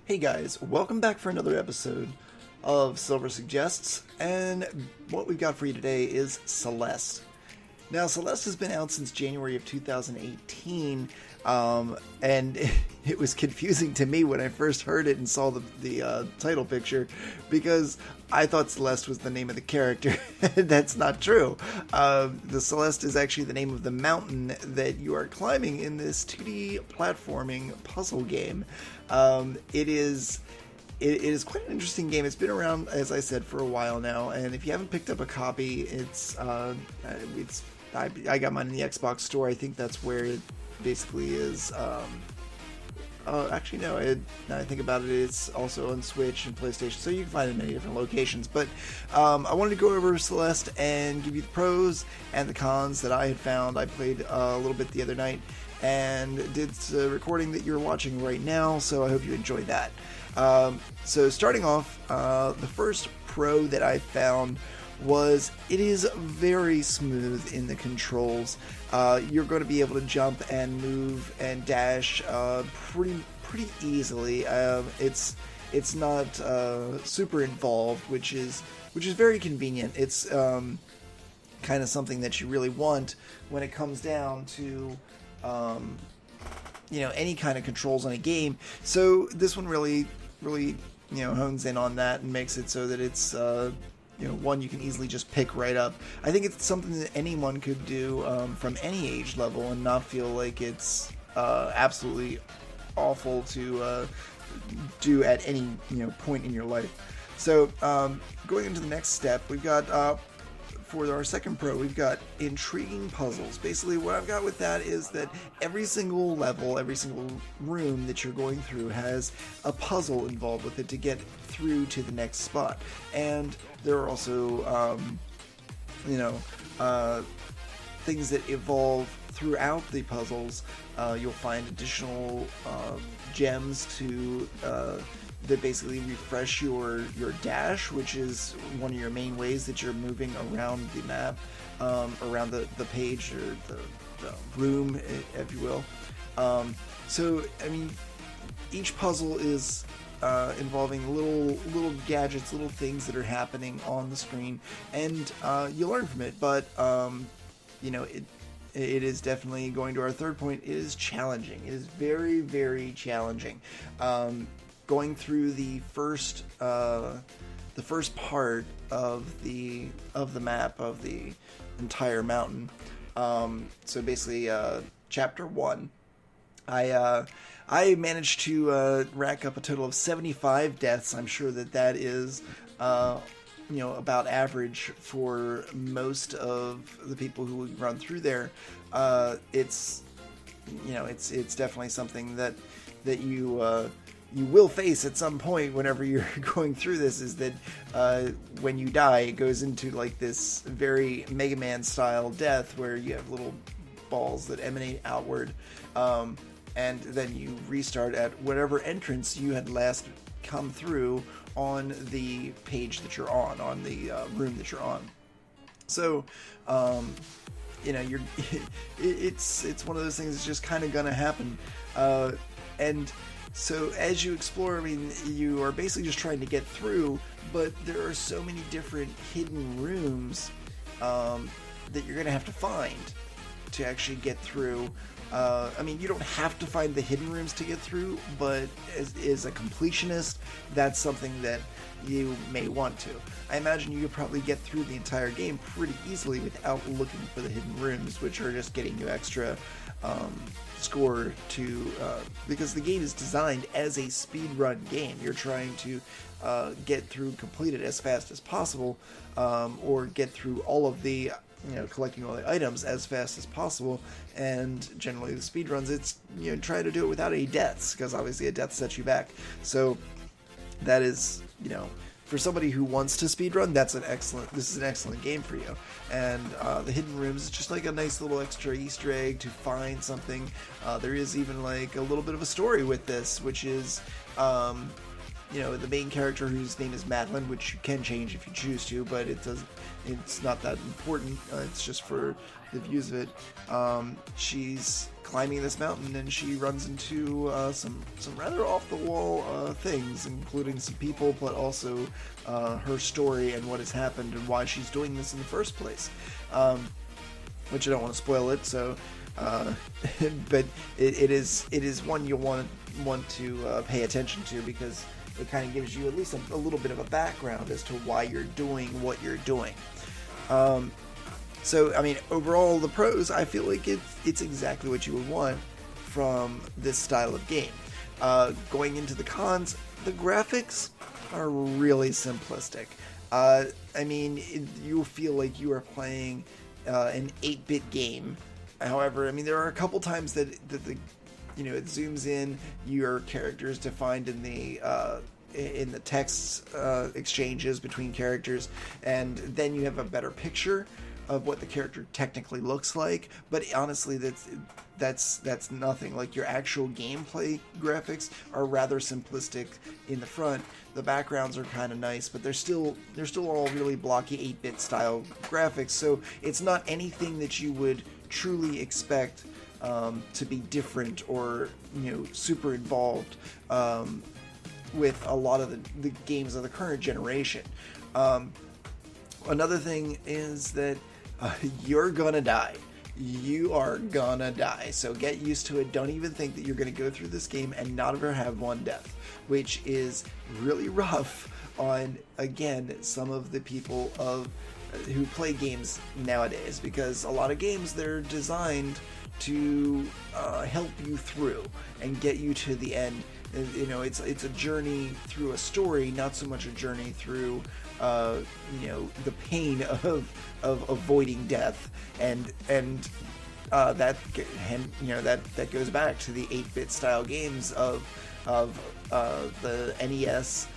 Hey guys, welcome back for another episode of Silver Suggests, and what we've got for you today is Celeste. Now, Celeste has been out since January of 2018, and it was confusing to me when I first heard it and saw the title picture, because I thought Celeste was the name of the character. That's not true. The Celeste is actually the name of the mountain that you are climbing in this 2D platforming puzzle game. It is quite an interesting game. It's been around, as I said, for a while now, and if you haven't picked up a copy, I got mine in the Xbox store. I think that's where it basically is. Actually, no. Now I think about it, it's also on Switch and PlayStation, so you can find it in many different locations. But I wanted to go over Celeste and give you the pros and the cons that I had found. I played a little bit the other night and did the recording that you're watching right now, so I hope you enjoyed that. So starting off, the first pro that I found was it is very smooth in the controls. You're going to be able to jump and move and dash pretty easily. It's not super involved, which is very convenient. It's kind of something that you really want when it comes down to any kind of controls on a game. So this one really hones in on that and makes it so that it's one you can easily just pick right up. I think it's something that anyone could do from any age level and not feel like it's absolutely awful to do at any point in your life. So going into the next step, we've got for our second pro, we've got intriguing puzzles. Basically, what I've got with that is that every single level, every single room that you're going through has a puzzle involved with it to get through to the next spot. And there are also, things that evolve throughout the puzzles. You'll find additional gems to that basically refresh your dash, which is one of your main ways that you're moving around the map, around the page or the room, if you will. So, I mean, each puzzle is involving little gadgets, little things that are happening on the screen, and you learn from it. But it is definitely, going to our third point, it is challenging. It is very, very challenging. Going through the first part of the map of the entire mountain. So basically, chapter 1, I managed to rack up a total of 75 deaths. I'm sure that is about average for most of the people who run through there. It's definitely something that you will face at some point whenever you're going through this, is that when you die, it goes into like this very Mega Man style death where you have little balls that emanate outward, and then you restart at whatever entrance you had last come through on the page that you're on the room that you're on. So it's one of those things that's just kind of gonna happen, and so as you explore, I mean, you are basically just trying to get through, but there are so many different hidden rooms that you're going to have to find to actually get through. I mean, you don't have to find the hidden rooms to get through, but as a completionist, that's something that you may want to. I imagine you could probably get through the entire game pretty easily without looking for the hidden rooms, which are just getting you extra score to because the game is designed as a speedrun game. You're trying to get through, complete it as fast as possible, or get through all of the collecting all the items as fast as possible. And generally the speedruns, it's try to do it without any deaths, because obviously a death sets you back. So that is, for somebody who wants to speedrun, this is an excellent game for you. And the hidden rooms is just like a nice little extra Easter egg to find something. There is even like a little bit of a story with this, which is the main character, whose name is Madeline, which you can change if you choose to, but it's not that important. It's just for the views of it. She's climbing this mountain and she runs into some rather off the wall things, including some people, but also her story and what has happened and why she's doing this in the first place. Which I don't want to spoil it, so but it is one you'll want to pay attention to, because it kind of gives you at least a little bit of a background as to why you're doing what you're doing. So, I mean, overall, the pros, I feel like it's exactly what you would want from this style of game. Going into the cons, the graphics are really simplistic. I mean, you feel like you are playing an 8-bit game. However, I mean, there are a couple times that the it zooms in, your character is defined in the text exchanges between characters, and then you have a better picture of what the character technically looks like. But honestly, that's nothing. Like, your actual gameplay graphics are rather simplistic in the front. The backgrounds are kind of nice, but they're still all really blocky 8-bit style graphics. So it's not anything that you would truly expect to be different or super involved with a lot of the games of the current generation. Another thing is that you're gonna die. You are gonna die. So get used to it. Don't even think that you're gonna go through this game and not ever have one death, which is really rough on, again, some of the people who play games nowadays, because a lot of games, they're designed to help you through and get you to the end. It's a journey through a story, not so much a journey through the pain of avoiding death, and that goes back to the 8-bit style games of the NES,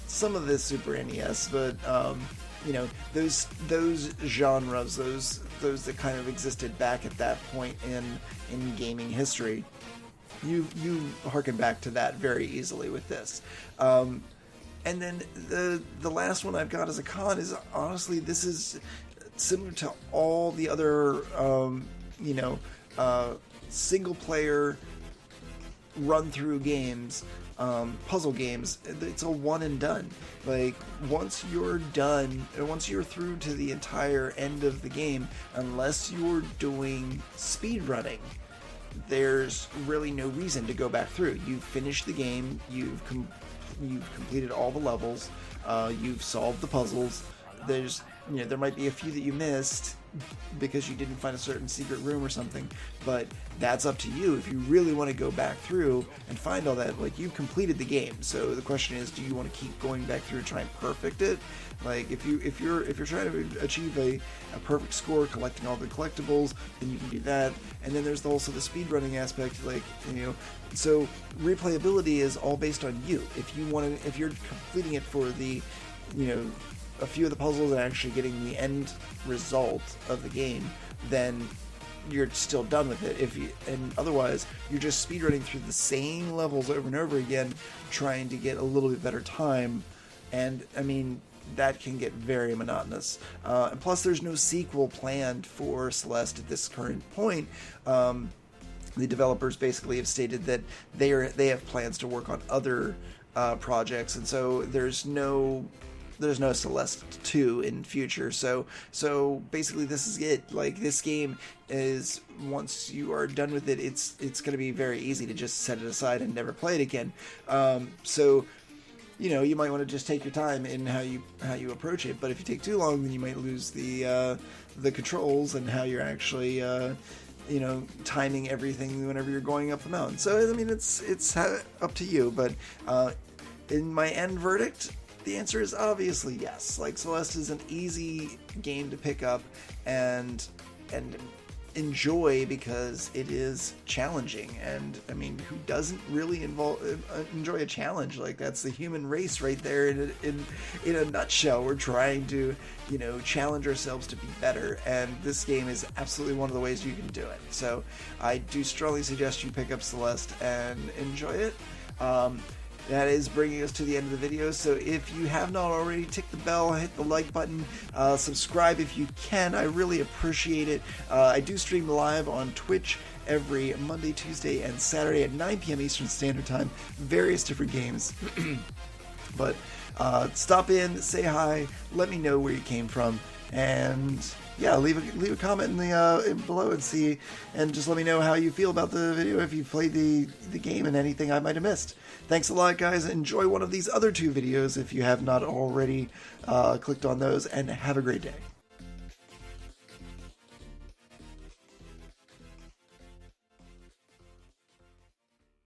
some of the Super NES, but those genres, those that kind of existed back at that point in gaming history. You harken back to that very easily with this. And then the last one I've got as a con is, honestly, this is similar to all the other single player run through games, puzzle games. It's a one and done. Like, once you're done, once you're through to the entire end of the game, unless you're doing speed running, there's really no reason to go back through. You've finished the game, you've completed all the levels, you've solved the puzzles. There's there might be a few that you missed because you didn't find a certain secret room or something, but that's up to you. If you really want to go back through and find all that, like, you've completed the game. So the question is, do you want to keep going back through and try and perfect it? Like, if you're trying to achieve a perfect score, collecting all the collectibles, then you can do that. And then there's also the speedrunning aspect, like, so replayability is all based on you. If you're completing it for the, a few of the puzzles and actually getting the end result of the game, then you're still done with it. And otherwise, you're just speedrunning through the same levels over and over again, trying to get a little bit better time. And I mean, that can get very monotonous. And plus, there's no sequel planned for Celeste at this current point. The developers basically have stated that they have plans to work on other projects, and so there's no Celeste 2 in future. So basically, this is it. Like, this game is, once you are done with it, it's going to be very easy to just set it aside and never play it again. So you might want to just take your time in how you approach it. But if you take too long, then you might lose the controls and how you're actually timing everything whenever you're going up the mountain. So I mean, it's up to you. But in my end verdict, the answer is obviously yes. Like, Celeste is an easy game to pick up and enjoy, because it is challenging. And I mean, who doesn't really enjoy a challenge? Like, that's the human race right there in a nutshell. We're trying to challenge ourselves to be better, and this game is absolutely one of the ways you can do it. So I do strongly suggest you pick up Celeste and enjoy it. that is bringing us to the end of the video. So if you have not already, tick the bell, hit the like button, subscribe if you can. I really appreciate it. I do stream live on Twitch every Monday, Tuesday, and Saturday at 9 p.m. Eastern Standard Time. Various different games. But stop in, say hi, let me know where you came from, and yeah, leave a comment in the below and just let me know how you feel about the video, if you played the game and anything I might have missed. Thanks a lot, guys. Enjoy one of these other 2 videos if you have not already clicked on those, and have a great day.